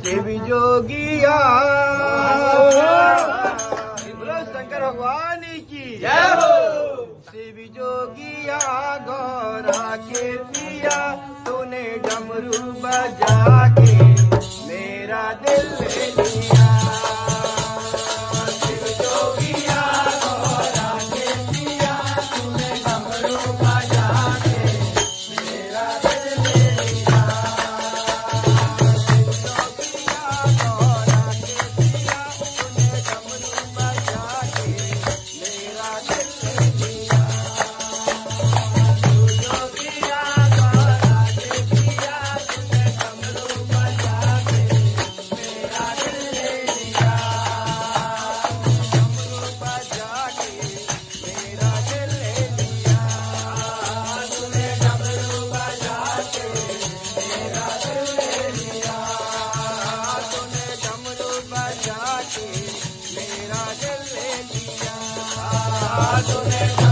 शिव जोगिया। बोलो शंकर भगवान की जय हो। शिव जोगिया गौरा के पिया, तूने डमरू बजा के मेरा दिल ले लिया। शिव जोगिया गौरा के पिया, तूने डमरू बजा के मेरा दिल ले लिया। शिव जोगिया गौरा के पिया, तूने डमरू बजा के मेरा दिल ले लिया। मेरा दिल ले लिया।